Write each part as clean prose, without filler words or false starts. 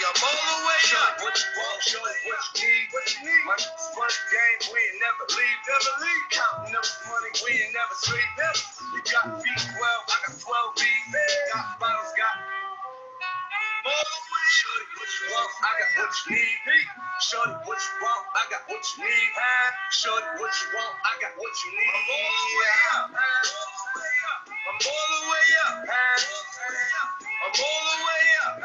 I'm all the way up. What you want, show me what you need. My fun game, we ain't never leave. Counting up money, we ain't never sleep. You got B12, I got 12 B. Got bottles, got all the way. Shorty, what you want, I got what you need. Shorty, what you want, I got what you need. Shorty, what you want, I got what you need. I'm all the way up. I'm all the way up. I'm all the way up.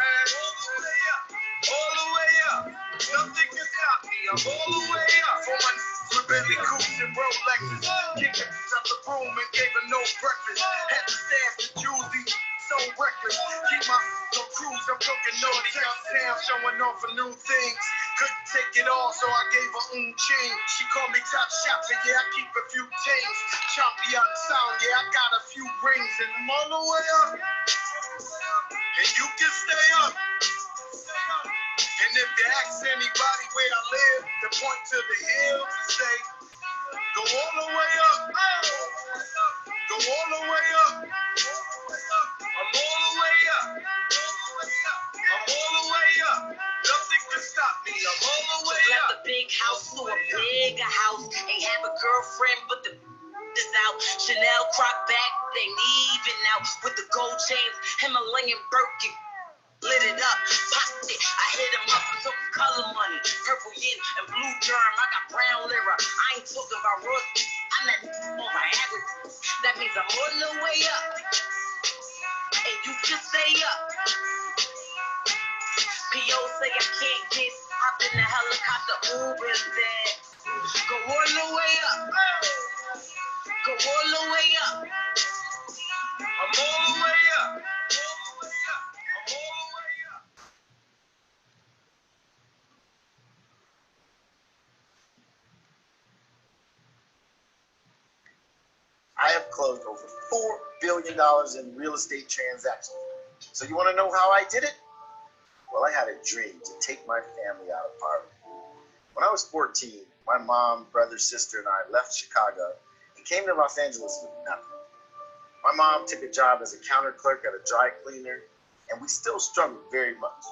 All the way up. Nothing can stop me. I'm all the way up. For my with Bentley Coupes and Rolexes. Kicked out the room and gave her no breakfast. Had to stash the jewelry. So reckless. Keep my no cruise. I'm looking naughty uptown, showing off for new things. Couldn't take it all, so I gave her chain. She called me top shot, so yeah, I keep a few tings. Champion sound, yeah, I got a few rings, and I'm all the way up. And you can stay up. And if you ask anybody where I live, they point to the hills and say, go all the way up. Go all the way up. I'm all the way up. I'm all the way up. Nothing can stop me. I'm all the way up. Left a big house to a bigger house. Ain't have a girlfriend, but the is out. Chanel crop back, they even out with the gold chains. Himalayan Birkin. Lit it up, popped it, I hit him up, took color money, purple yin and blue germ, I got brown lira, I ain't talking about royalties, I'm not on my average, that means I'm on the way up, and you can stay up. P.O. say I can't get, hop in the helicopter, Uber's dead, go all the way up, go all the way up, I'm all the way up. I'm all the way up. I have closed over $4 billion in real estate transactions. So you want to know how I did it? Well, I had a dream to take my family out of poverty. When I was 14, my mom, brother, sister, and I left Chicago and came to Los Angeles with nothing. My mom took a job as a counter clerk at a dry cleaner, and we still struggled very much.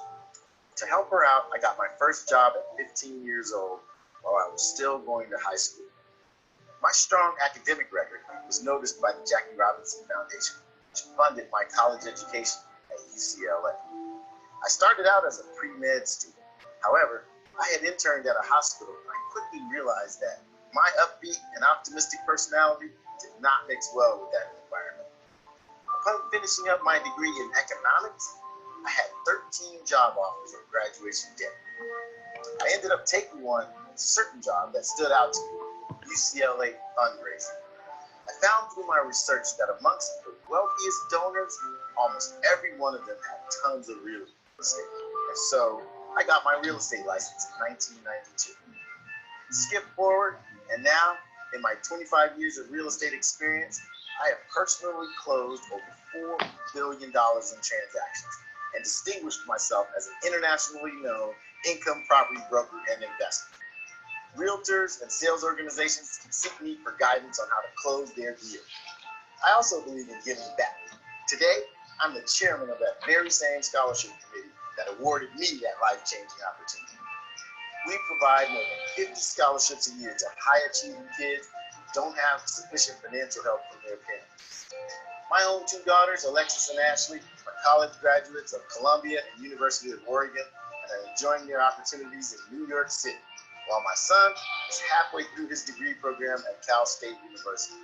To help her out, I got my first job at 15 years old while I was still going to high school. My strong academic record was noticed by the Jackie Robinson Foundation, which funded my college education at UCLA. I started out as a pre-med student. However, I had interned at a hospital, and I quickly realized that my upbeat and optimistic personality did not mix well with that environment. Upon finishing up my degree in economics, I had 13 job offers at graduation day. I ended up taking one certain job that stood out to me, UCLA fundraising. I found through my research that amongst the wealthiest donors, almost every one of them had tons of real estate. And so I got my real estate license in 1992. Skip forward, and now in my 25 years of real estate experience, I have personally closed over $4 billion in transactions and distinguished myself as an internationally known income property broker and investor. Realtors and sales organizations can seek me for guidance on how to close their deal. I also believe in giving back. Today, I'm the chairman of that very same scholarship committee that awarded me that life-changing opportunity. We provide more than 50 scholarships a year to high-achieving kids who don't have sufficient financial help from their parents. My own two daughters, Alexis and Ashley, are college graduates of Columbia and University of Oregon and are enjoying their opportunities in New York City, while my son is halfway through his degree program at Cal State University.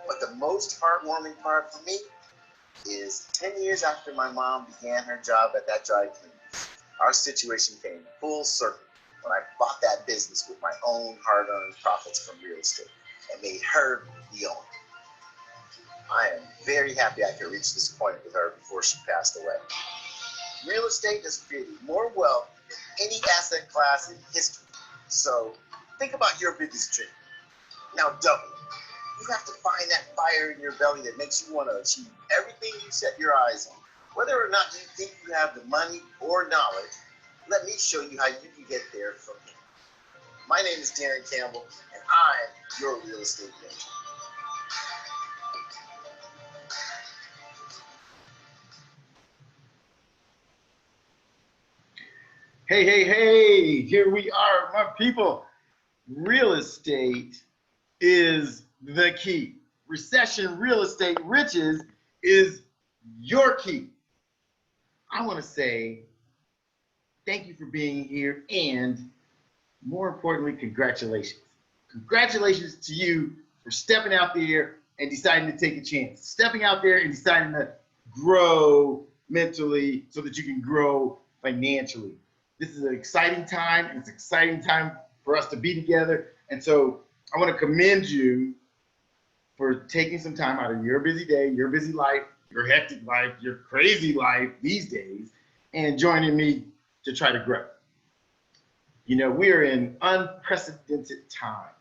But the most heartwarming part for me is 10 years after my mom began her job at that dry cleaner, our situation came full circle when I bought that business with my own hard-earned profits from real estate and made her the owner. I am very happy I could reach this point with her before she passed away. Real estate has created more wealth than any asset class in history. So think about your biggest dream. Now double it. You have to find that fire in your belly that makes you want to achieve everything you set your eyes on. Whether or not you think you have the money or knowledge, let me show you how you can get there from here. My name is Daron Campbell, and I'm your real estate mentor. Hey, here we are, my people. Real estate is the key. Recession, real estate, riches is your key. I want to say thank you for being here, and more importantly, congratulations. Congratulations to you for stepping out there and deciding to take a chance. Stepping out there and deciding to grow mentally so that you can grow financially. This is an exciting time, and it's an exciting time for us to be together. And so I want to commend you for taking some time out of your busy day, your busy life, your hectic life, your crazy life these days, and joining me to try to grow. You know, we are in unprecedented times.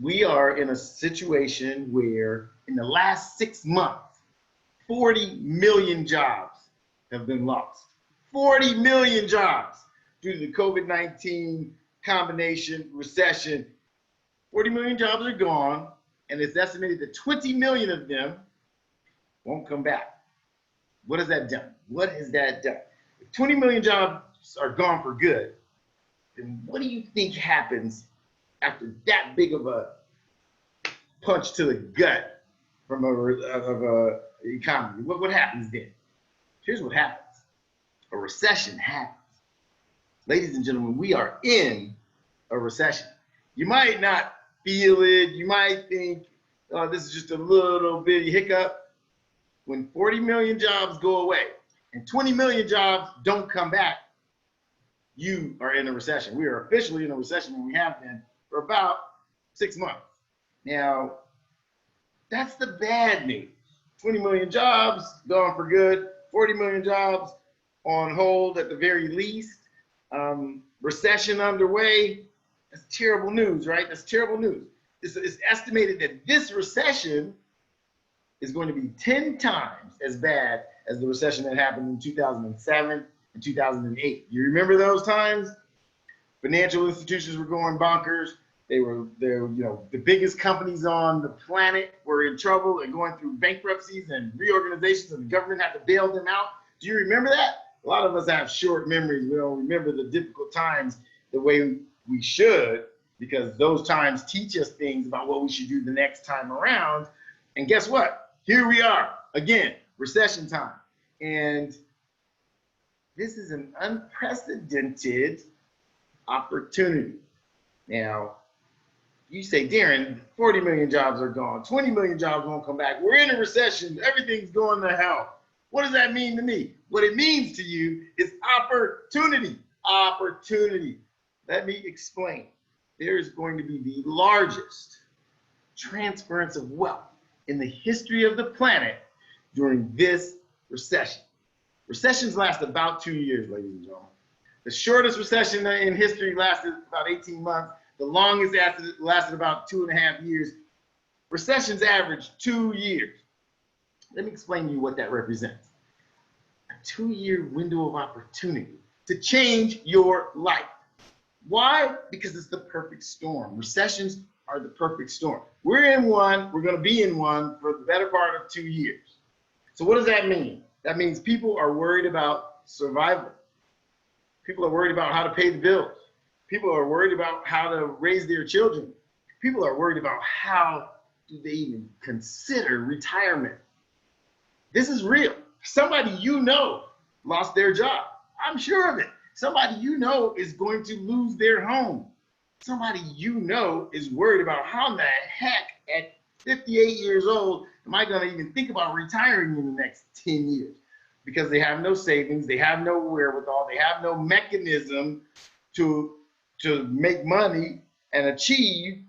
We are in a situation where in the last 6 months, 40 million jobs have been lost. 40 million jobs due to the COVID-19 combination recession. 40 million jobs are gone, and it's estimated that 20 million of them won't come back. What has that done? What has that done? If 20 million jobs are gone for good, then what do you think happens after that big of a punch to the gut from a economy? What happens then? Here's what happens. A recession happens. Ladies and gentlemen, we are in a recession. You might not feel it. You might think, oh, this is just a little bitty hiccup. When 40 million jobs go away and 20 million jobs don't come back, you are in a recession. We are officially in a recession, and we have been for about 6 months. Now, that's the bad news. 20 million jobs gone for good, 40 million jobs on hold at the very least. Recession underway. That's terrible news, right? That's terrible news. It's estimated that this recession is going to be 10 times as bad as the recession that happened in 2007 and 2008. You remember those times? Financial institutions were going bonkers. The biggest companies on the planet were in trouble and going through bankruptcies and reorganizations, and the government had to bail them out. Do you remember that? A lot of us have short memories. We don't remember the difficult times the way we should, because those times teach us things about what we should do the next time around. And guess what? Here we are again, recession time. And this is an unprecedented opportunity. Now, you say, Daron, 40 million jobs are gone. 20 million jobs won't come back. We're in a recession. Everything's going to hell. What does that mean to me? What it means to you is opportunity. Opportunity. Let me explain. There is going to be the largest transference of wealth in the history of the planet during this recession. Recessions last about 2 years, ladies and gentlemen. The shortest recession in history lasted about 18 months. The longest lasted about 2.5 years. Recessions average 2 years. Let me explain to you what that represents. A 2-year window of opportunity to change your life. Why? Because it's the perfect storm. Recessions are the perfect storm. We're in one, we're going to be in one for the better part of 2 years. So what does that mean? That means people are worried about survival. People are worried about how to pay the bills. People are worried about how to raise their children. People are worried about how do they even consider retirement. This is real. Somebody you know lost their job. I'm sure of it. Somebody you know is going to lose their home. Somebody you know is worried about how in the heck at 58 years old am I going to even think about retiring in the next 10 years? Because they have no savings, they have no wherewithal, they have no mechanism to make money and achieve,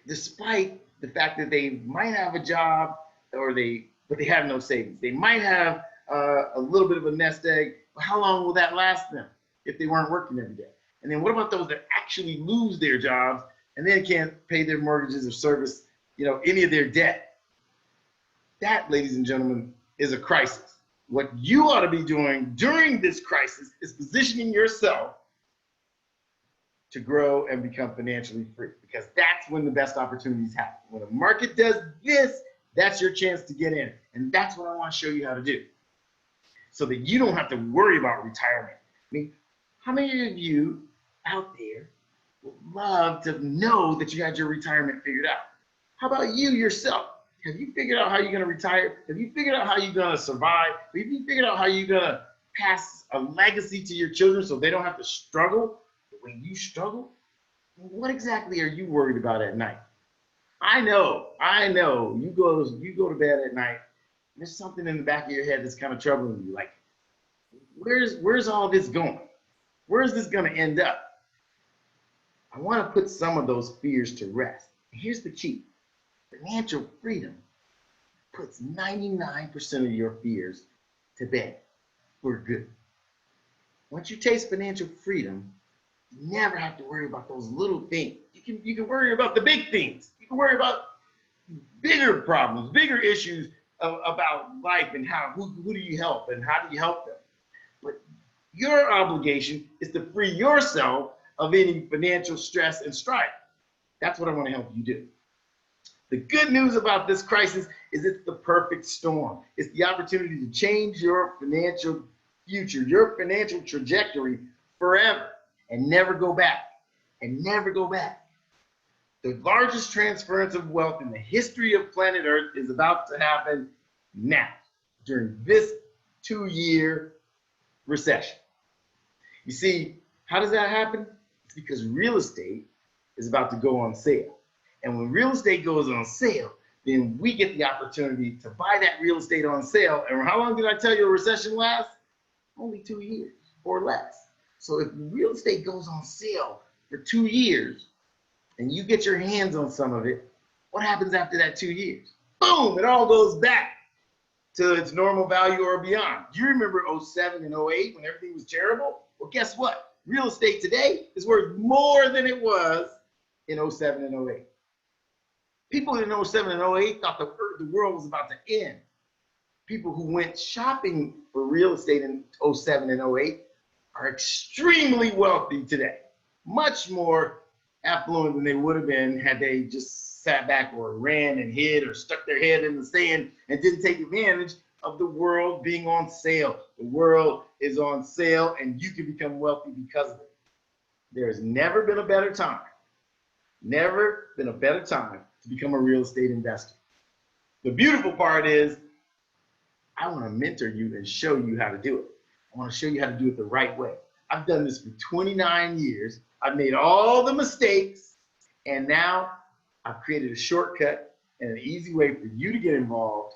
despite the fact that they might have a job but they have no savings. They might have a little bit of a nest egg, but how long will that last them if they weren't working every day? And then what about those that actually lose their jobs and then can't pay their mortgages or service, any of their debt? That, ladies and gentlemen, is a crisis. What you ought to be doing during this crisis is positioning yourself to grow and become financially free, because that's when the best opportunities happen. When the market does this, that's your chance to get in. And that's what I want to show you how to do. so that you don't have to worry about retirement. I mean, how many of you out there would love to know that you had your retirement figured out? How about you yourself? Have you figured out how you're going to retire? Have you figured out how you're going to survive? Have you figured out how you're going to pass a legacy to your children so they don't have to struggle the way you struggle? What exactly are you worried about at night? I know, you go to bed at night, there's something in the back of your head that's kind of troubling you. Like, where's all this going? Where's this going to end up? I want to put some of those fears to rest. Here's the key. Financial freedom puts 99% of your fears to bed for good. Once you taste financial freedom, you never have to worry about those little things. You can worry about the big things. You can worry about bigger problems, bigger issues about life and who do you help and how do you help them. But your obligation is to free yourself of any financial stress and strife. That's what I want to help you do. The good news about this crisis is it's the perfect storm. It's the opportunity to change your financial future, your financial trajectory forever and never go back, and never go back. The largest transference of wealth in the history of planet Earth is about to happen now, during this 2-year recession. You see, how does that happen? It's because real estate is about to go on sale. And when real estate goes on sale, then we get the opportunity to buy that real estate on sale. And how long did I tell you a recession lasts? Only 2 years or less. So if real estate goes on sale for 2 years and you get your hands on some of it, what happens after that 2 years? Boom, it all goes back to its normal value or beyond. Do you remember 07 and 08 when everything was terrible? Well, guess what? Real estate today is worth more than it was in 07 and 08. People in 07 and 08 thought the world was about to end. People who went shopping for real estate in 07 and 08 are extremely wealthy today, much more affluent than they would have been had they just sat back or ran and hid or stuck their head in the sand and didn't take advantage of the world being on sale. The world is on sale and you can become wealthy because of it. There has never been a better time to become a real estate investor. The beautiful part is I want to mentor you and show you how to do it. I want to show you how to do it the right way. I've done this for 29 years. I've made all the mistakes, and now I've created a shortcut and an easy way for you to get involved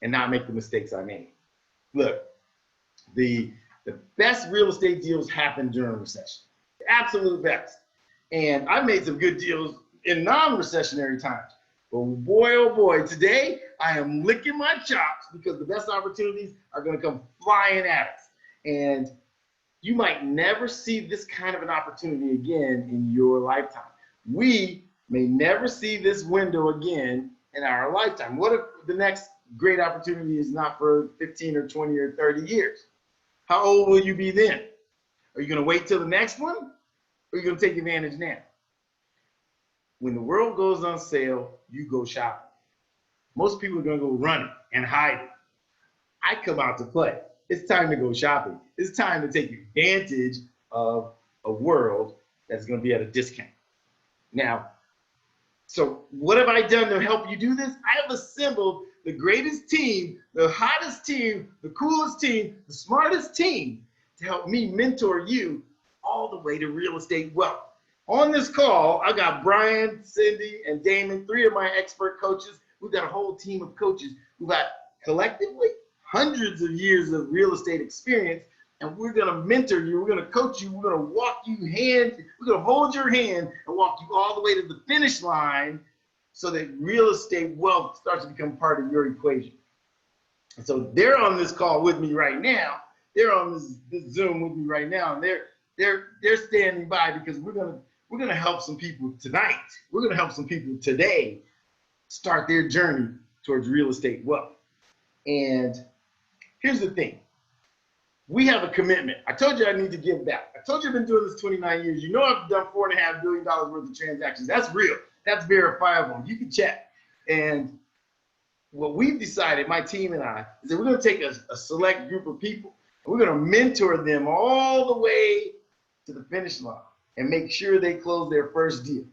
and not make the mistakes I made. Look, the best real estate deals happen during a recession. The absolute best. And I've made some good deals in non-recessionary times. But boy, oh boy, today I am licking my chops because the best opportunities are going to come flying at us. And you might never see this kind of an opportunity again in your lifetime. We may never see this window again in our lifetime. What if the next great opportunity is not for 15 or 20 or 30 years? How old will you be then? Are you going to wait till the next one? Or are you going to take advantage now? When the world goes on sale, you go shopping. Most people are going to go running and hiding. I come out to play. It's time to go shopping. It's time to take advantage of a world that's going to be at a discount. Now, so what have I done to help you do this? I have assembled the greatest team, the hottest team, the coolest team, the smartest team to help me mentor you all the way to real estate wealth. On this call, I got Brian, Cindy, and Damon, 3 of my expert coaches. We've got a whole team of coaches who got collectively hundreds of years of real estate experience, and we're going to mentor you. We're going to coach you. We're going to walk you we're going to hold your hand and walk you all the way to the finish line so that real estate wealth starts to become part of your equation. And so they're on this call with me right now. They're on this Zoom with me right now, and they're standing by because we're going to help some people tonight. We're going to help some people today start their journey towards real estate wealth. And here's the thing. We have a commitment. I told you I need to give back. I told you I've been doing this 29 years. You know I've done $4.5 billion worth of transactions. That's real. That's verifiable. You can check. And what we've decided, my team and I, is that we're going to take a select group of people and we're going to mentor them all the way to the finish line and make sure they close their first deal.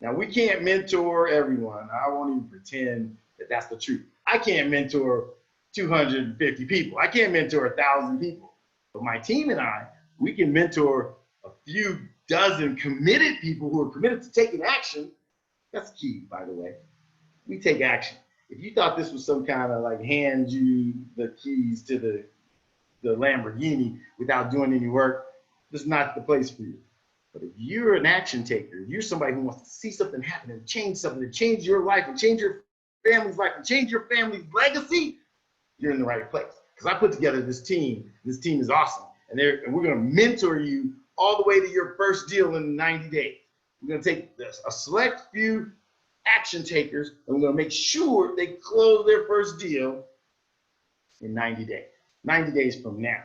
Now, we can't mentor everyone. I won't even pretend that that's the truth. I can't mentor 250 people. I can't mentor 1,000 people. But my team and I, we can mentor a few dozen committed people who are committed to taking action. That's key, by the way. We take action. If you thought this was some kind of like hand you the keys to the Lamborghini without doing any work, this is not the place for you. But if you're an action taker, if you're somebody who wants to see something happen and change something, and change your life and change your family's life and change your family's legacy, you're in the right place. Because I put together this team. This team is awesome. And we're going to mentor you all the way to your first deal in 90 days. We're going to take a select few action takers, and we're going to make sure they close their first deal in 90 days. 90 days from now.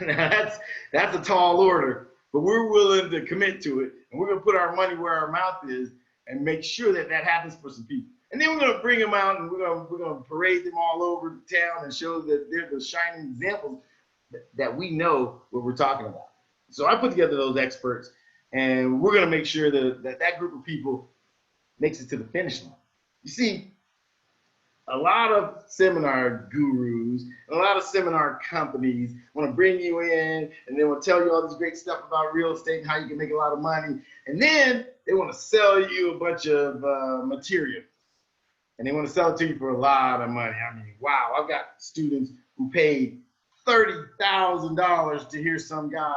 Now that's a tall order, but we're willing to commit to it, and we're going to put our money where our mouth is and make sure that that happens for some people. And then we're going to bring them out, and we're going to parade them all over the town and show that they're the shining examples that we know what we're talking about. So I put together those experts, and we're going to make sure that group of people makes it to the finish line. You see, a lot of seminar gurus, a lot of seminar companies want to bring you in, and they want to tell you all this great stuff about real estate and how you can make a lot of money. And then they want to sell you a bunch of material. And they want to sell it to you for a lot of money. I mean, wow, I've got students who paid $30,000 to hear some guy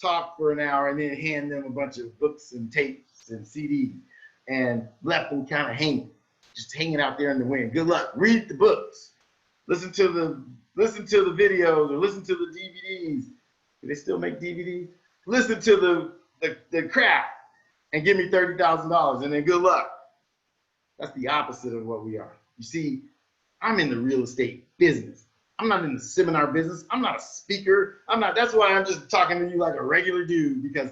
talk for an hour and then hand them a bunch of books and tapes and CDs and left them kind of hanging. Just hanging out there in the wind. Good luck. Read the books. Listen to the videos or listen to the DVDs. Do they still make DVDs? Listen to the crap and give me $30,000 and then good luck. That's the opposite of what we are. You see, I'm in the real estate business. I'm not in the seminar business. I'm not a speaker. That's why I'm just talking to you like a regular dude, because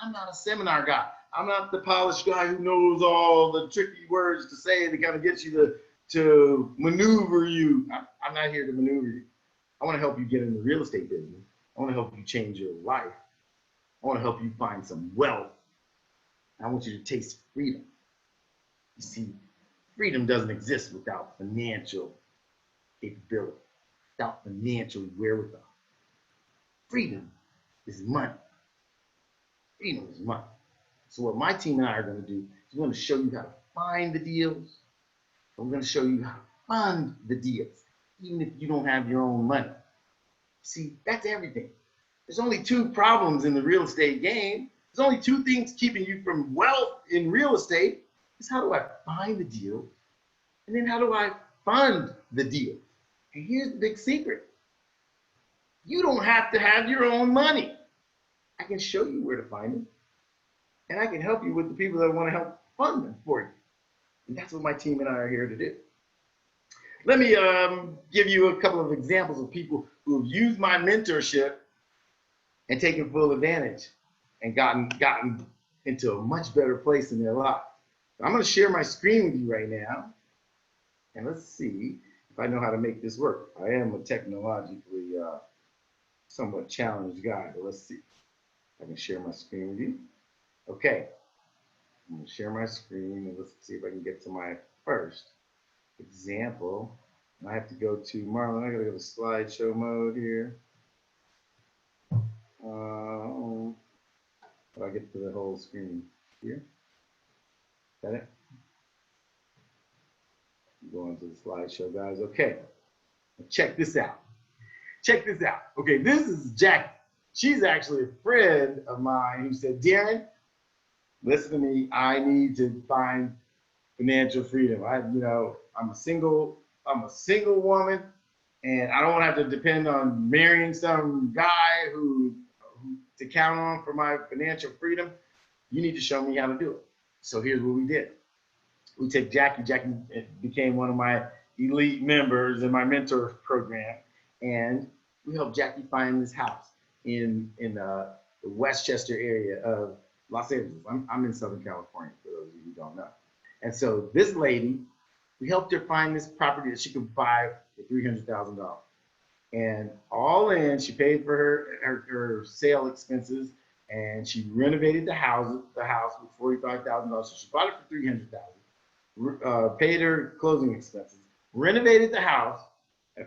I'm not a seminar guy. I'm not the polished guy who knows all the tricky words to say to kind of get you to maneuver you. I'm not here to maneuver you. I want to help you get in the real estate business. I want to help you change your life. I want to help you find some wealth. I want you to taste freedom. You see, freedom doesn't exist without financial capability, without financial wherewithal. Freedom is money. Freedom is money. So what my team and I are going to do is we're going to show you how to find the deals. And we're going to show you how to fund the deals, even if you don't have your own money. See, that's everything. There's only two problems in the real estate game. There's only two things keeping you from wealth in real estate. Is how do I find the deal? And then how do I fund the deal? And here's the big secret. You don't have to have your own money. I can show you where to find it. And I can help you with the people that want to help fund them for you. And that's what my team and I are here to do. Let me give you a couple of examples of people who have used my mentorship and taken full advantage and gotten into a much better place in their life. I'm going to share my screen with you right now. And let's see if I know how to make this work. I am a technologically somewhat challenged guy, but let's see if I can share my screen with you. Okay, I'm going to share my screen and let's see if I can get to my first example. I have to go to Marlon. I got to go to slideshow mode here. How do I get to the whole screen here? Is that it? Going to the slideshow, guys. Okay, check this out. Check this out. Okay, this is Jackie. She's actually a friend of mine who said, Daron, listen to me. I need to find financial freedom. I'm a single woman, and I don't want to have to depend on marrying some guy who to count on for my financial freedom. You need to show me how to do it. So here's what we did. We took Jackie. Jackie became one of my elite members in my mentor program, and we helped Jackie find this house in the Westchester area of Los Angeles. I'm in Southern California, for those of you who don't know. And so this lady We helped her find this property that she could buy for $300,000. And all in, she paid for her sale expenses, and she renovated the house with $45,000. So she bought it for $300,000. Paid her closing expenses, renovated the house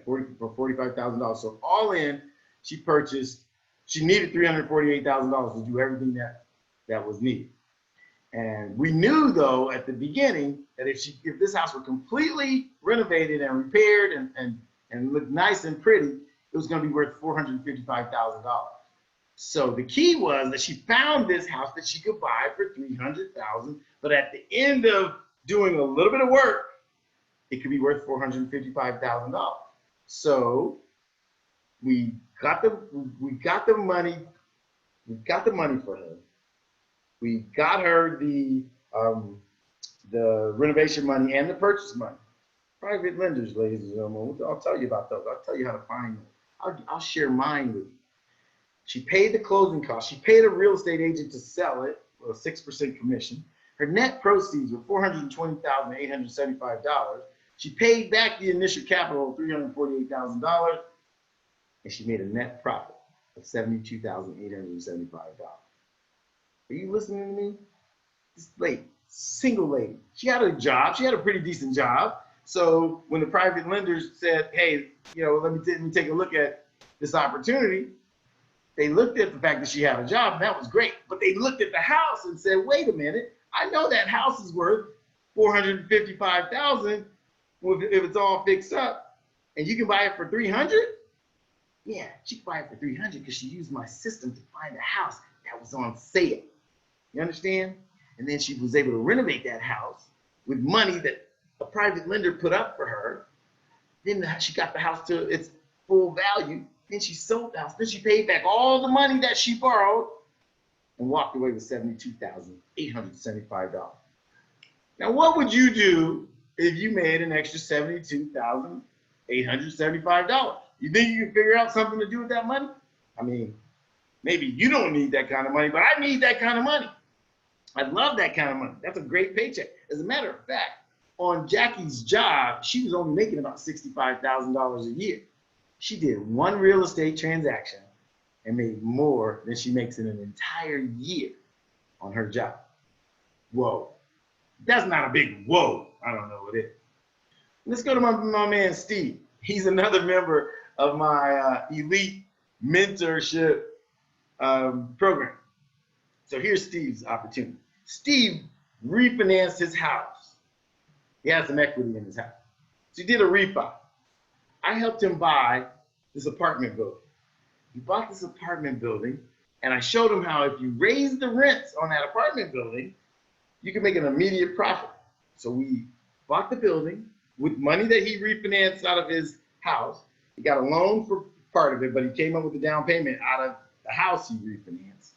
for $45,000. So all in, she needed $348,000 to do everything that was needed. And we knew, though, at the beginning that if this house were completely renovated and repaired and looked nice and pretty, it was going to be worth $455,000. So the key was that she found this house that she could buy for $300,000, but at the end of doing a little bit of work, it could be worth $455,000. So we got the money for her. We got her the renovation money and the purchase money. Private lenders, ladies and gentlemen, I'll tell you about those. I'll tell you how to find them. I'll share mine with you. She paid the closing costs. She paid a real estate agent to sell it with a 6% commission. Her net proceeds were $420,875. She paid back the initial capital of $348,000, and she made a net profit of $72,875. Are you listening to me? This lady, single lady. She had a job. She had a pretty decent job. So when the private lenders said, hey, let me take a look at this opportunity, they looked at the fact that she had a job, and that was great. But they looked at the house and said, wait a minute, I know that house is worth $455,000 if it's all fixed up, and you can buy it for $300? Yeah, she could buy it for $300 because she used my system to find a house that was on sale. You understand? And then she was able to renovate that house with money that a private lender put up for her. Then she got the house to its full value. Then she sold the house. Then she paid back all the money that she borrowed and walked away with $72,875. Now, what would you do if you made an extra $72,875? You think you can figure out something to do with that money? I mean, maybe you don't need that kind of money, but I need that kind of money. I love that kind of money. That's a great paycheck. As a matter of fact, on Jackie's job, she was only making about $65,000 a year. She did one real estate transaction and made more than she makes in an entire year on her job. Whoa. That's not a big whoa. I don't know what it is. Let's go to my man, Steve. He's another member of my elite mentorship program. So here's Steve's opportunity. Steve refinanced his house. He has some equity in his house. So he did a refi. I helped him buy this apartment building. He bought this apartment building, and I showed him how if you raise the rents on that apartment building, you can make an immediate profit. So we bought the building with money that he refinanced out of his house. He got a loan for part of it, but he came up with a down payment out of the house he refinanced.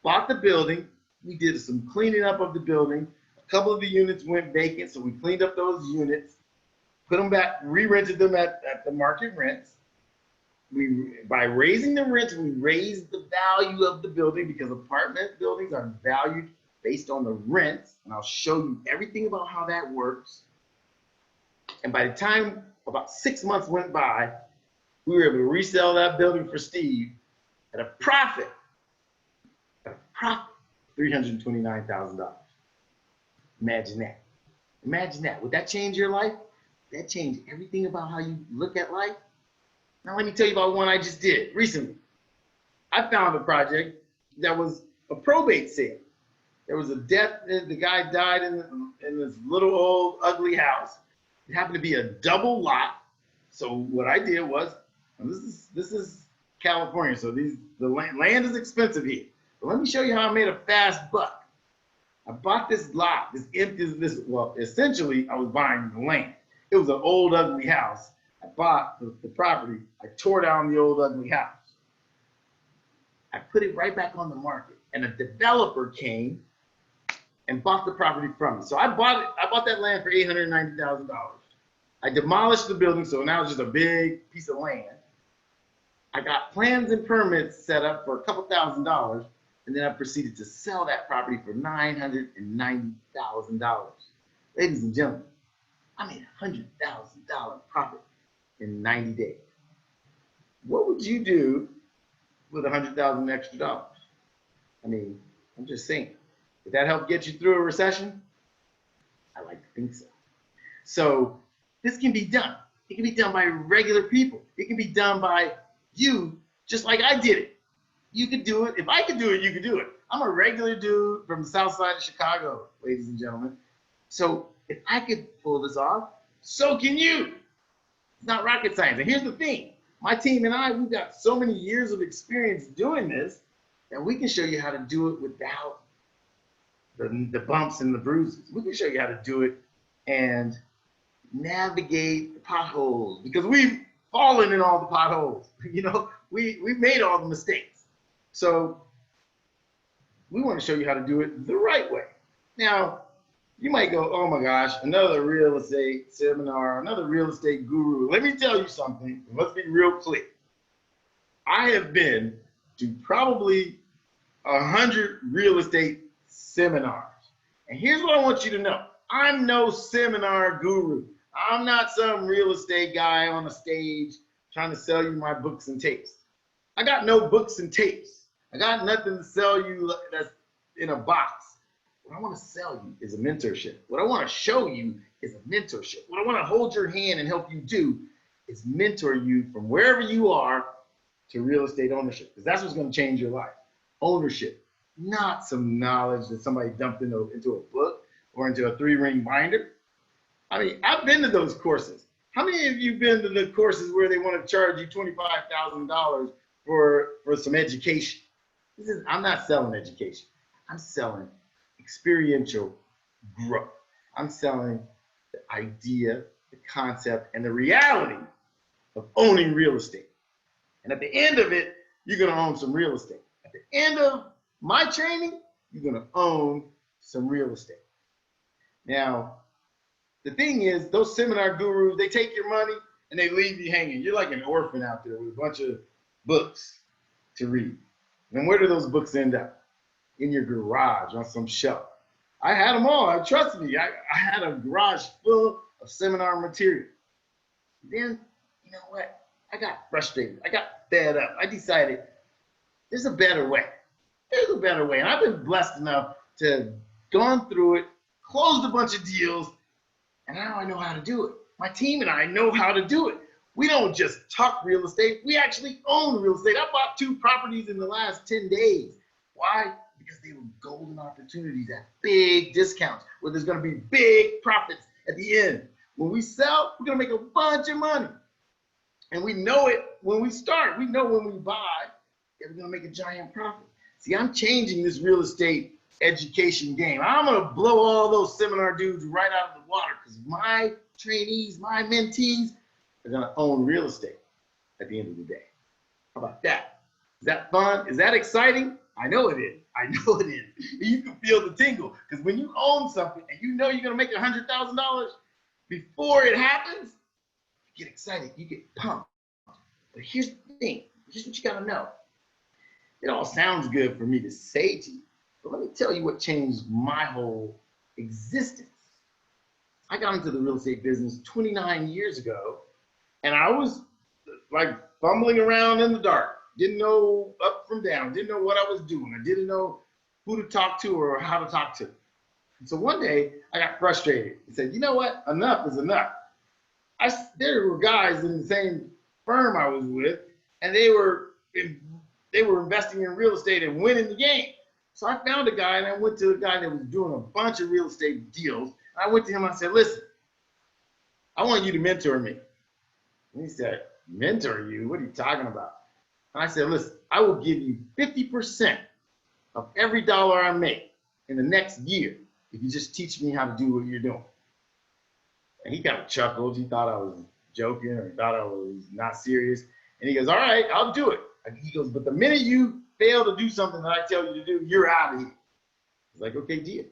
Bought the building. We did some cleaning up of the building. A couple of the units went vacant, so we cleaned up those units, put them back, re-rented them at the market rents. By raising the rents, we raised the value of the building because apartment buildings are valued based on the rents, and I'll show you everything about how that works. And by the time about 6 months went by, we were able to resell that building for Steve at a profit, $329,000. Imagine that. Imagine that. Would that change your life? That changed everything about how you look at life. Now let me tell you about one I just did recently. I found a project that was a probate sale. There was a death, the guy died in this little old ugly house. It happened to be a double lot. So what I did was, and this is California, so the land is expensive here. But let me show you how I made a fast buck. I bought this lot, essentially I was buying the land. It was an old ugly house. I bought the property. I tore down the old ugly house. I put it right back on the market, and a developer came and bought the property from me. So I bought that land for $890,000. I demolished the building, so now it's just a big piece of land. I got plans and permits set up for a couple $1,000s, and then I proceeded to sell that property for $990,000. Ladies and gentlemen, I made $100,000 profit in 90 days. What would you do with $100,000 extra dollars? I mean, I'm just saying, did that help get you through a recession? I like to think so. So this can be done. It can be done by regular people. It can be done by you, just like I did it. You could do it. If I could do it, you could do it. I'm a regular dude from the south side of Chicago, ladies and gentlemen. So if I could pull this off, so can you. It's not rocket science. And here's the thing. My team and I, we've got so many years of experience doing this that we can show you how to do it without the bumps and the bruises. We can show you how to do it and navigate the potholes, because we've fallen in all the potholes. You know, we've made all the mistakes. So we want to show you how to do it the right way. Now, you might go, oh my gosh, another real estate seminar, another real estate guru. Let me tell you something. Let's be real clear. I have been to probably 100 real estate seminars. And here's what I want you to know. I'm no seminar guru. I'm not some real estate guy on a stage trying to sell you my books and tapes. I got no books and tapes. I got nothing to sell you that's in a box. What I want to sell you is a mentorship. What I want to show you is a mentorship. What I want to hold your hand and help you do is mentor you from wherever you are to real estate ownership, because that's what's going to change your life. Ownership, not some knowledge that somebody dumped into a book or into a 3-ring binder. I mean, I've been to those courses. How many of you been to the courses where they want to charge you $25,000 for some education? I'm not selling education. I'm selling experiential growth. I'm selling the idea, the concept, and the reality of owning real estate. And at the end of it, you're going to own some real estate. At the end of my training, you're going to own some real estate. Now, the thing is, those seminar gurus, they take your money and they leave you hanging. You're like an orphan out there with a bunch of books to read. And where do those books end up? In your garage on some shelf. I had them all. Trust me, I had a garage full of seminar material. Then, you know what? I got frustrated. I got fed up. I decided there's a better way. There's a better way. And I've been blessed enough to have gone through it, closed a bunch of deals, and now I know how to do it. My team and I know how to do it. We don't just talk real estate. We actually own real estate. I bought 2 properties in the last 10 days. Why? Because they were golden opportunities at big discounts where there's going to be big profits at the end. When we sell, we're going to make a bunch of money. And we know it when we start. We know when we buy that we're going to make a giant profit. See, I'm changing this real estate education game. I'm going to blow all those seminar dudes right out of the water, because my trainees, my mentees are going to own real estate at the end of the day. How about that? Is that fun? Is that exciting? I know it is. I know it is. You can feel the tingle, because when you own something and you know you're going to make $100,000 before it happens, you get excited. You get pumped. But here's the thing. Here's what you got to know. It all sounds good for me to say to you, but let me tell you what changed my whole existence. I got into the real estate business 29 years ago, and I was like fumbling around in the dark. Didn't know up from down, didn't know what I was doing. I didn't know who to talk to or how to talk to. And so one day I got frustrated and said, you know what? Enough is enough. There were guys in the same firm I was with, and they were investing in real estate and winning the game. So I found a guy, and I went to a guy that was doing a bunch of real estate deals. I went to him, I said, listen, I want you to mentor me. And he said, mentor you? What are you talking about? And I said, listen, I will give you 50% of every dollar I make in the next year if you just teach me how to do what you're doing. And he kind of chuckled. He thought I was joking, or he thought I was not serious. And he goes, all right, I'll do it. He goes, but the minute you fail to do something that I tell you to do, you're out of here. I was like, okay, deal.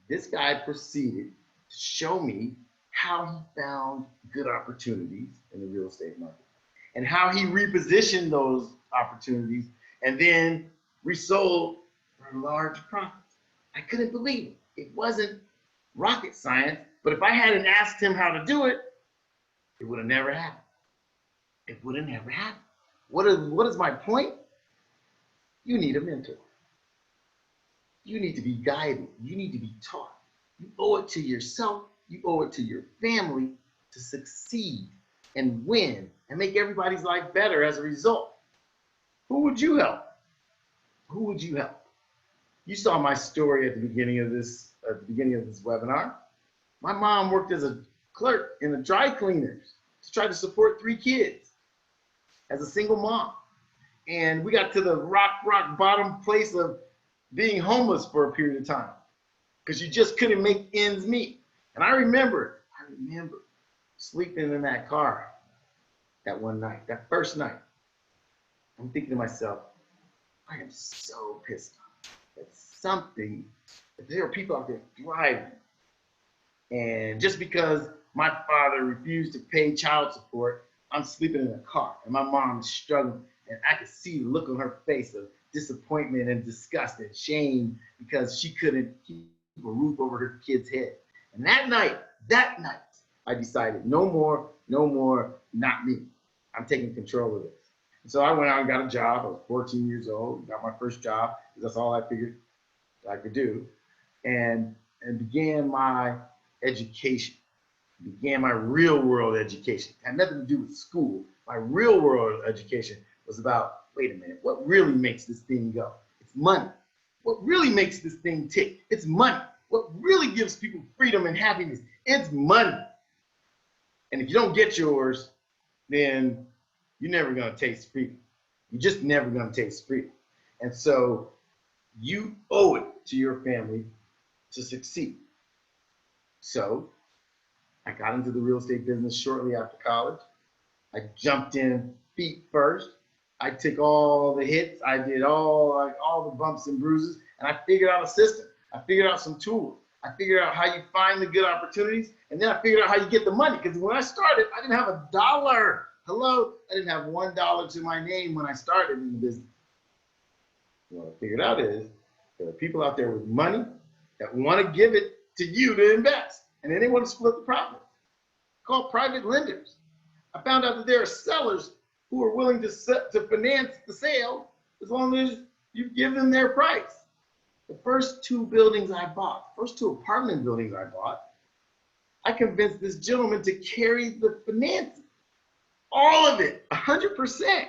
This guy proceeded to show me how he found good opportunities in the real estate market and how he repositioned those opportunities and then resold for large profits. I couldn't believe it. It wasn't rocket science, but if I hadn't asked him how to do it, it would have never happened. It would have never happened. What is my point? You need a mentor. You need to be guided. You need to be taught. You owe it to yourself. You owe it to your family to succeed and win and make everybody's life better as a result. Who would you help? Who would you help? You saw my story at the beginning of this webinar. My mom worked as a clerk in the dry cleaners to try to support 3 kids as a single mom. And we got to the rock bottom place of being homeless for a period of time because you just couldn't make ends meet. And I remember sleeping in that car that one night, that first night. I'm thinking to myself, I am so pissed off that there are people out there thriving. And just because my father refused to pay child support, I'm sleeping in a car and my mom is struggling. And I could see the look on her face of disappointment and disgust and shame because she couldn't keep a roof over her kid's head. And that night, I decided no more, not me. I'm taking control of this. And so I went out and got a job. I was 14 years old, got my first job, because that's all I figured I could do, and began my education, began my real world education. It had nothing to do with school. My real world education was about, wait a minute, what really makes this thing go? It's money. What really makes this thing tick? It's money. What really gives people freedom and happiness? It's money. And if you don't get yours, then you're never gonna taste freedom. You're just never gonna taste freedom. And so you owe it to your family to succeed. So I got into the real estate business shortly after college. I jumped in feet first. I took all the hits. I did all the bumps and bruises, and I figured out a system. I figured out some tools. I figured out how you find the good opportunities, and then I figured out how you get the money. Because when I started, I didn't have $1. Hello, I didn't have $1 to my name when I started in the business. What I figured out is there are people out there with money that want to give it to you to invest, and then they want to split the profit. Called private lenders. I found out that there are sellers who are willing to finance the sale as long as you give them their price. The first 2 buildings I bought, first 2 apartment buildings I bought, I convinced this gentleman to carry the financing. All of it, 100%.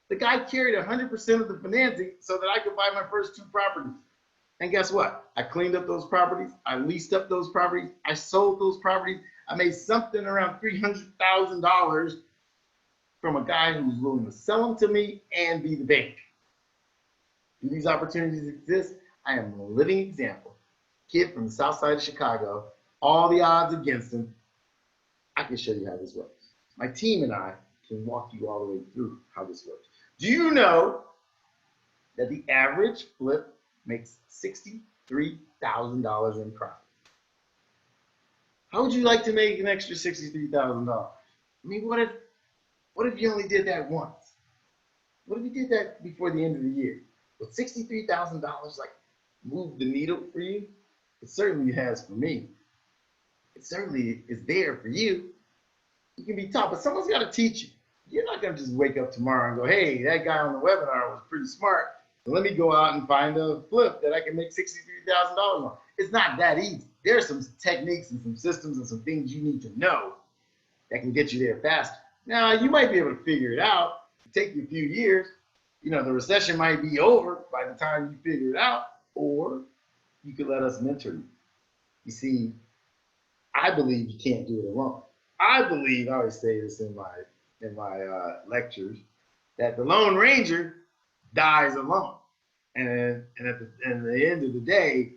The guy carried 100% of the financing so that I could buy my first 2 properties. And guess what? I cleaned up those properties. I leased up those properties. I sold those properties. I made something around $300,000 from a guy who was willing to sell them to me and be the bank. Do these opportunities exist? I am a living example. Kid from the south side of Chicago, all the odds against him. I can show you how this works. My team and I can walk you all the way through how this works. Do you know that the average flip makes $63,000 in profit? How would you like to make an extra $63,000? I mean, what if you only did that once? What if you did that before the end of the year? Would $63,000 like move the needle for you? It certainly has for me. It certainly is there for you. You can be taught, but someone's got to teach you. You're not going to just wake up tomorrow and go, hey, that guy on the webinar was pretty smart. So let me go out and find a flip that I can make $63,000 on. It's not that easy. There are some techniques and some systems and some things you need to know that can get you there faster. Now, you might be able to figure it out. It'll take you a few years. You know, the recession might be over by the time you figure it out, or you could let us mentor you. You see, I believe you can't do it alone. I believe, I always say this in my lectures, that the Lone Ranger dies alone. And at the end of the day,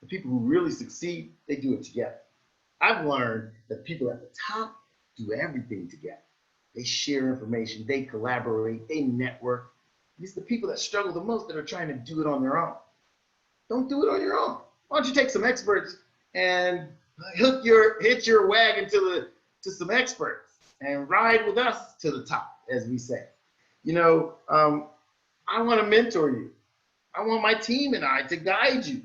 the people who really succeed, they do it together. I've learned that people at the top do everything together. They share information, they collaborate, they network. These are the people that struggle the most that are trying to do it on their own. Don't do it on your own. Why don't you take some experts and hitch your wagon to some experts and ride with us to the top, as we say. You know, I want to mentor you. I want my team and I to guide you.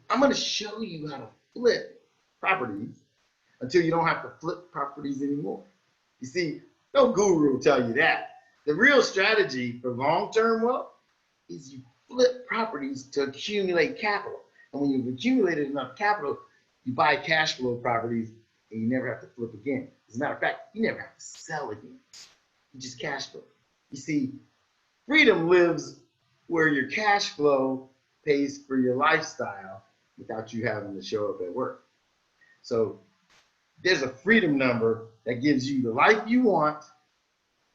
I'm going to show you how to flip properties until you don't have to flip properties anymore. You see, no guru will tell you that. The real strategy for long-term wealth is you flip properties to accumulate capital. And when you've accumulated enough capital, you buy cash flow properties and you never have to flip again. As a matter of fact, you never have to sell again. You just cash flow. You see, freedom lives where your cash flow pays for your lifestyle without you having to show up at work. So there's a freedom number that gives you the life you want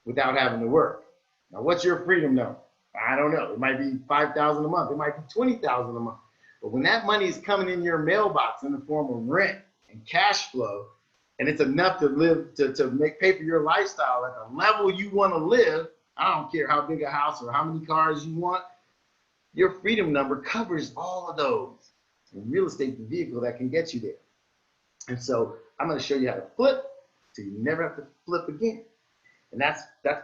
without having to work. Now, what's your freedom number? I don't know. It might be $5,000 a month. It might be $20,000 a month. But when that money is coming in your mailbox in the form of rent and cash flow, and it's enough to live to pay for your lifestyle at the level you want to live, I don't care how big a house or how many cars you want, your freedom number covers all of those. And real estate is the vehicle that can get you there. And so I'm going to show you how to flip so you never have to flip again. And that's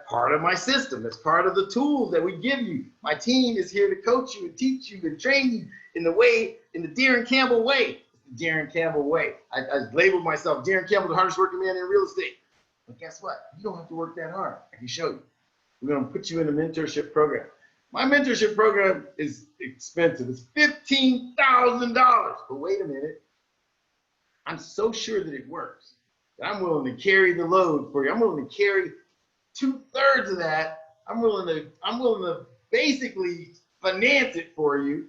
part of my system. That's part of the tools that we give you. My team is here to coach you and teach you and train you in the Daron Campbell way. It's the Daron Campbell way. I labeled myself Daron Campbell, the hardest working man in real estate. But guess what? You don't have to work that hard. I can show you. We're going to put you in a mentorship program. My mentorship program is expensive. It's $15,000. But wait a minute. I'm so sure that it works that I'm willing to carry the load for you. I'm willing to carry 2/3 of that. I'm willing to basically finance it for you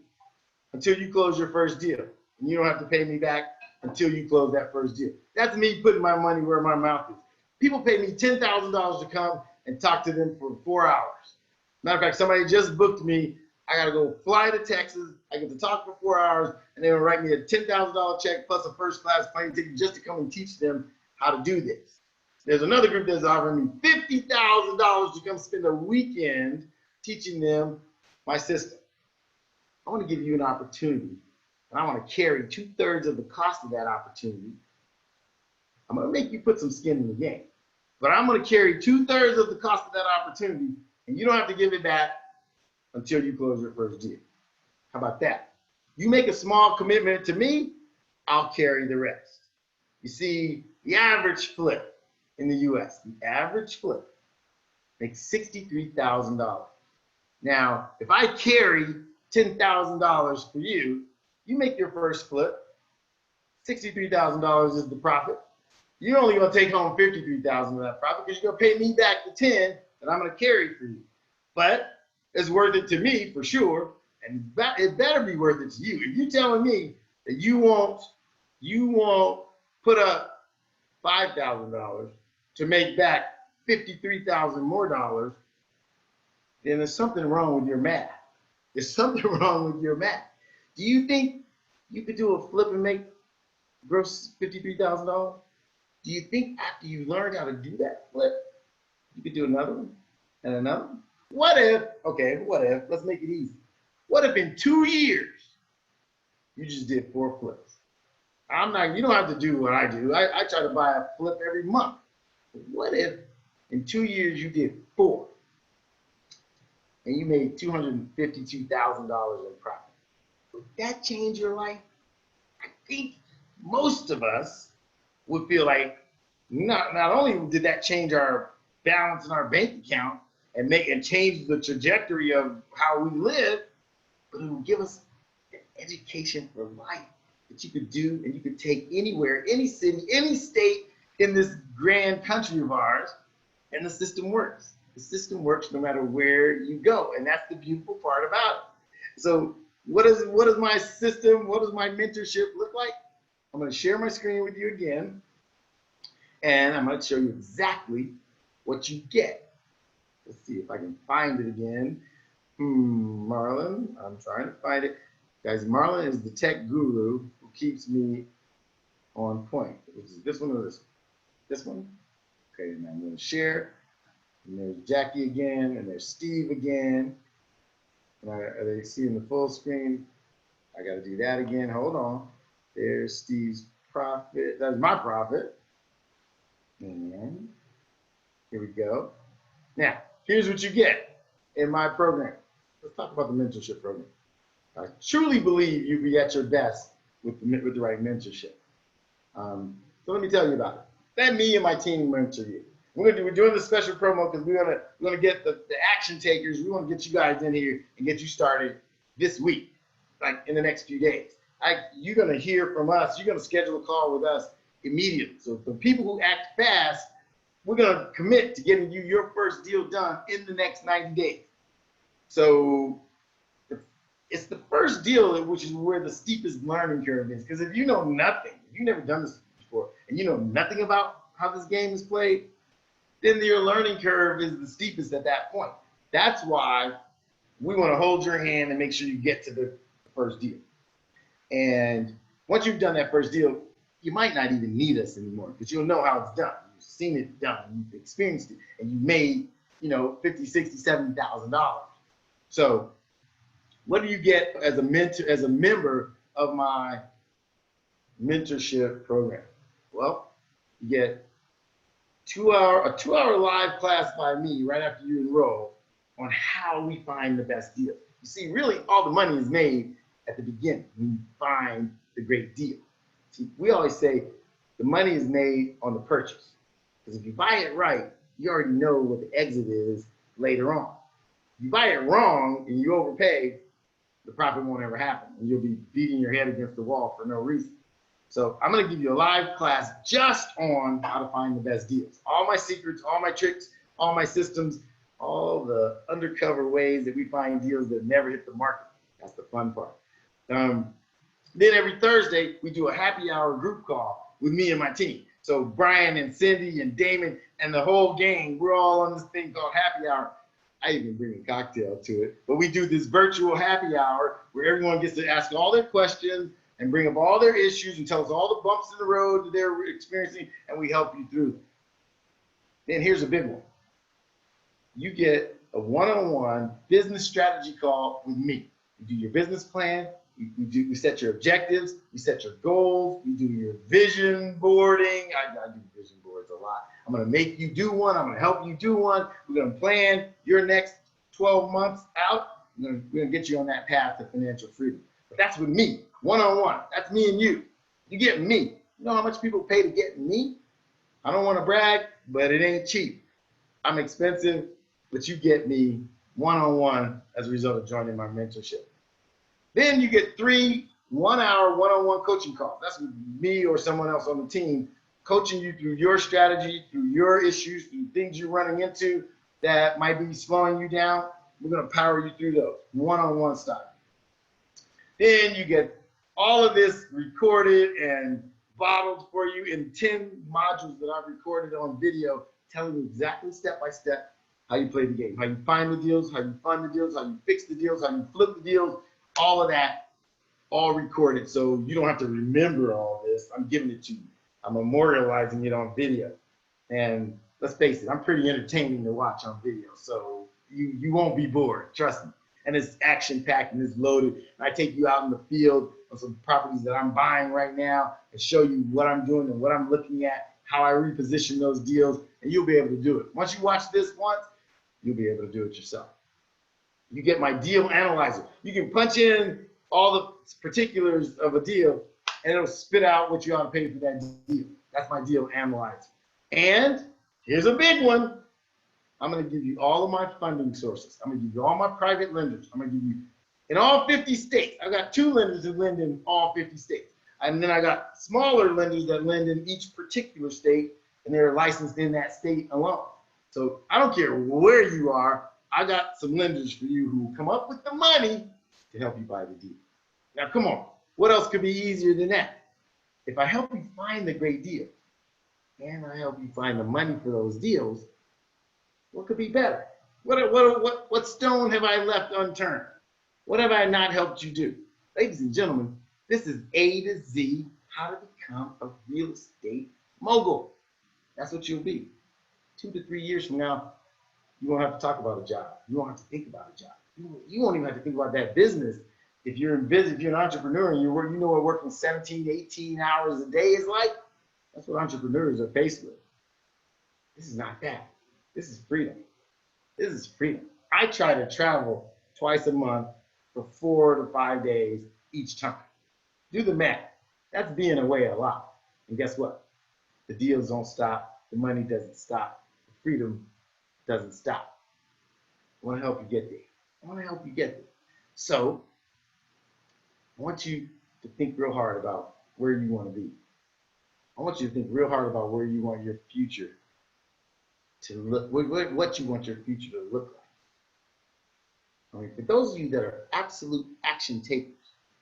until you close your first deal. And you don't have to pay me back until you close that first deal. That's me putting my money where my mouth is. People pay me $10,000 to come and talk to them for 4 hours. Matter of fact, somebody just booked me. I got to go fly to Texas. I get to talk for 4 hours, and they will write me a $10,000 check plus a first-class plane ticket just to come and teach them how to do this. There's another group that's offering me $50,000 to come spend a weekend teaching them my system. I want to give you an opportunity, and I want to carry 2/3 of the cost of that opportunity. I'm going to make you put some skin in the game, but I'm going to carry 2/3 of the cost of that opportunity, and you don't have to give it back until you close your first deal. How about that? You make a small commitment to me, I'll carry the rest. You see, the average flip in the US, the average flip makes $63,000. Now, if I carry $10,000 for you, you make your first flip, $63,000 is the profit. You're only gonna take home $53,000 of that profit because you're gonna pay me back the 10 that I'm gonna carry for you. But it's worth it to me for sure, and it better be worth it to you. If you're telling me that you won't put up $5,000 to make back $53,000 more dollars, then there's something wrong with your math. There's something wrong with your math. Do you think you could do a flip and make gross $53,000? Do you think after you learned how to do that flip, you could do another one and another one? What if, let's make it easy. What if in 2 years, you just did 4 flips? You don't have to do what I do. I try to buy a flip every month. But what if in 2 years you did 4 and you made $252,000 in profit? Would that change your life? I think most of us would feel like not only did that change our balance in our bank account and change the trajectory of how we live, but it will give us an education for life that you could do and you could take anywhere, any city, any state in this grand country of ours, and the system works. The system works no matter where you go, and that's the beautiful part about it. So what is my system? What does my mentorship look like? I'm going to share my screen with you again, and I'm going to show you exactly what you get. Let's see if I can find it again. Marlon, I'm trying to find it. Guys, Marlon is the tech guru who keeps me on point. Is this one or this one? This one? Okay, and I'm going to share. And there's Jackie again, and there's Steve again. And are they seeing the full screen? I got to do that again. Hold on. There's Steve's profit. That's my profit. And here we go. Now, here's what you get in my program. Let's talk about the mentorship program. I truly believe you'll be at your best with the right mentorship. So let me tell you about it. Let me and my team mentor you. We're doing this special promo because we're gonna get the action takers. We want to get you guys in here and get you started this week, like in the next few days. You're gonna hear from us. You're gonna schedule a call with us immediately. So for people who act fast, we're gonna commit to getting you your first deal done in the next 90 days. So it's the first deal, which is where the steepest learning curve is. Because if you know nothing, if you've never done this before, and you know nothing about how this game is played, then your learning curve is the steepest at that point. That's why we want to hold your hand and make sure you get to the first deal. And once you've done that first deal, you might not even need us anymore because you'll know how it's done. You've seen it done, you've experienced it, and you made, $50, $60, $70,000. So what do you get as a member of my mentorship program? Well, you get a 2-hour live class by me right after you enroll on how we find the best deal. You see, really all the money is made at the beginning when you find the great deal. See, we always say the money is made on the purchase. Because if you buy it right, you already know what the exit is later on. If you buy it wrong and you overpay, the profit won't ever happen. And you'll be beating your head against the wall for no reason. So I'm gonna give you a live class just on how to find the best deals. All my secrets, all my tricks, all my systems, all the undercover ways that we find deals that never hit the market. That's the fun part. Then every Thursday, we do a happy hour group call with me and my team. So Brian and Cindy and Damon and the whole gang, we're all on this thing called happy hour. I even bring a cocktail to it. But we do this virtual happy hour where everyone gets to ask all their questions and bring up all their issues and tell us all the bumps in the road that they're experiencing, and we help you through them. Then here's a big one. You get a one-on-one business strategy call with me. You do your business plan, we set your objectives, we set your goals, we do your vision boarding. I do vision boards a lot. I'm gonna make you do one, I'm gonna help you do one. We're gonna plan your next 12 months out. We're gonna get you on that path to financial freedom. But that's with me, one-on-one. That's me and you. You get me. You know how much people pay to get me? I don't wanna brag, but it ain't cheap. I'm expensive, but you get me one-on-one as a result of joining my mentorship. Then you get 3 1-hour one-on-one coaching calls. That's with me or someone else on the team, coaching you through your strategy, through your issues, through things you're running into that might be slowing you down. We're gonna power you through those, one-on-one style. Then you get all of this recorded and bottled for you in 10 modules that I've recorded on video, telling you exactly step-by-step how you play the game, how you find the deals, how you fund the deals, how you fix the deals, how you flip the deals, all of that, all recorded. So you don't have to remember all this. I'm giving it to you. I'm memorializing it on video. And let's face it, I'm pretty entertaining to watch on video. So you won't be bored, trust me. And it's action-packed and it's loaded. And I take you out in the field on some properties that I'm buying right now and show you what I'm doing and what I'm looking at, how I reposition those deals, and you'll be able to do it. Once you watch this once, you'll be able to do it yourself. You get my deal analyzer. You can punch in all the particulars of a deal and it'll spit out what you ought to pay for that deal. That's my deal analyzer. And here's a big one. I'm gonna give you all of my funding sources. I'm gonna give you all my private lenders. I'm gonna give you, in all 50 states, I've got 2 lenders that lend in all 50 states. And then I got smaller lenders that lend in each particular state and they're licensed in that state alone. So I don't care where you are, I got some lenders for you who come up with the money to help you buy the deal. Now, come on, what else could be easier than that? If I help you find the great deal and I help you find the money for those deals, what could be better? What stone have I left unturned? What have I not helped you do? Ladies and gentlemen, this is A to Z, how to become a real estate mogul. That's what you'll be. 2 to 3 years from now, you won't have to talk about a job. You won't have to think about a job. You won't even have to think about that business. If you're in business, if you're an entrepreneur and you know what working 17, 18 hours a day is like, that's what entrepreneurs are faced with. This is not that. This is freedom. This is freedom. I try to travel twice a month for 4 to 5 days each time. Do the math. That's being away a lot. And guess what? The deals don't stop. The money doesn't stop. The freedom doesn't stop. I want to help you get there. I want to help you get there. So I want you to think real hard about where you want to be. I want you to think real hard about where you want your future to look, what you want your future to look like. I mean, for those of you that are absolute action takers,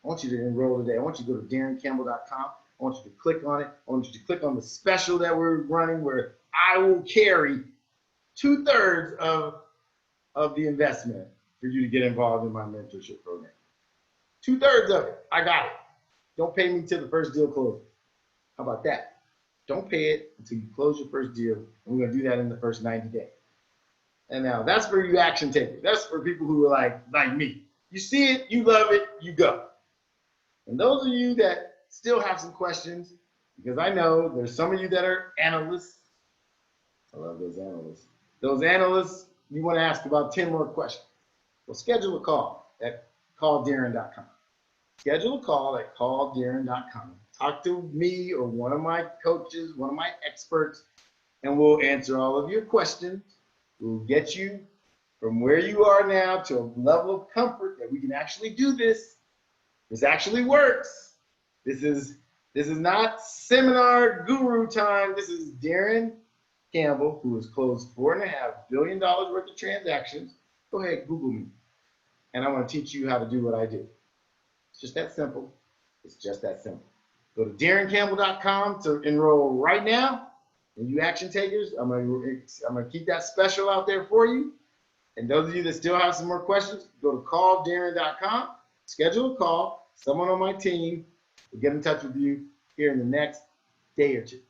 I want you to enroll today. I want you to go to DaronCampbell.com. I want you to click on it. I want you to click on the special that we're running where I will carry 2/3 of the investment for you to get involved in my mentorship program. 2/3 of it. I got it. Don't pay me till the first deal closes. How about that? Don't pay it until you close your first deal. And we're going to do that in the first 90 days. And now that's for you action takers. That's for people who are like me. You see it, you love it, you go. And those of you that still have some questions, because I know there's some of you that are analysts. I love those analysts. Those analysts, you want to ask about 10 more questions. Well, schedule a call at calldaron.com. Schedule a call at calldaron.com. Talk to me or one of my coaches, one of my experts, and we'll answer all of your questions. We'll get you from where you are now to a level of comfort that we can actually do this. This actually works. This is not seminar guru time. This is Daron Campbell, who has closed $4.5 billion worth of transactions. Go ahead, Google me. And I want to teach you how to do what I do. It's just that simple. It's just that simple. Go to DaronCampbell.com to enroll right now. And you action takers, I'm gonna keep that special out there for you. And those of you that still have some more questions, go to calldaron.com, schedule a call. Someone on my team will get in touch with you here in the next day or two.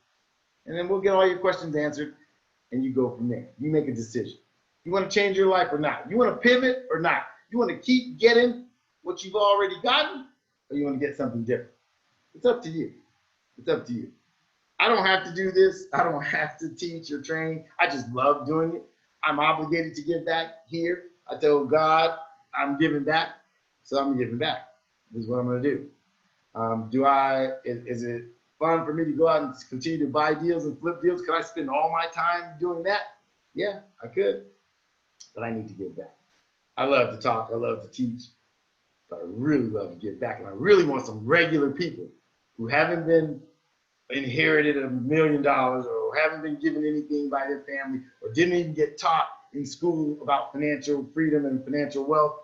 And then we'll get all your questions answered and you go from there. You make a decision. You want to change your life or not? You want to pivot or not? You want to keep getting what you've already gotten or you want to get something different? It's up to you. It's up to you. I don't have to do this. I don't have to teach or train. I just love doing it. I'm obligated to give back here. I told God I'm giving back, so I'm giving back. This is what I'm going to do. Is it fun for me to go out and continue to buy deals and flip deals? Could I spend all my time doing that? Yeah, I could, but I need to give back. I love to talk. I love to teach, but I really love to give back, and I really want some regular people who haven't been inherited $1 million or haven't been given anything by their family or didn't even get taught in school about financial freedom and financial wealth.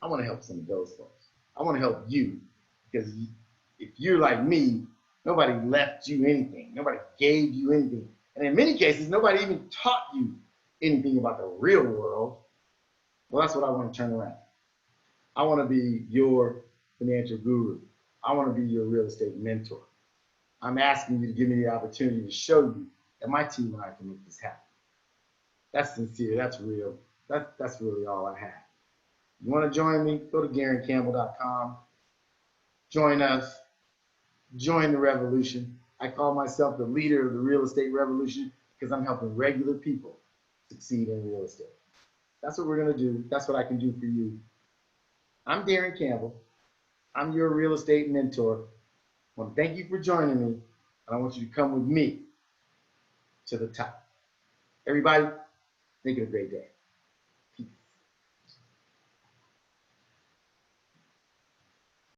I want to help some of those folks. I want to help you because if you're like me, nobody left you anything. Nobody gave you anything. And in many cases, nobody even taught you anything about the real world. Well, that's what I want to turn around. I want to be your financial guru. I want to be your real estate mentor. I'm asking you to give me the opportunity to show you that my team and I can make this happen. That's sincere. That's real. That's really all I have. You want to join me? Go to DaronCampbell.com. Join us. Join the revolution. I call myself the leader of the real estate revolution because I'm helping regular people succeed in real estate. That's what we're going to do. That's what I can do for you. I'm Daron Campbell. I'm your real estate mentor. I want to thank you for joining me, and I want you to come with me to the top. Everybody, make it a great day.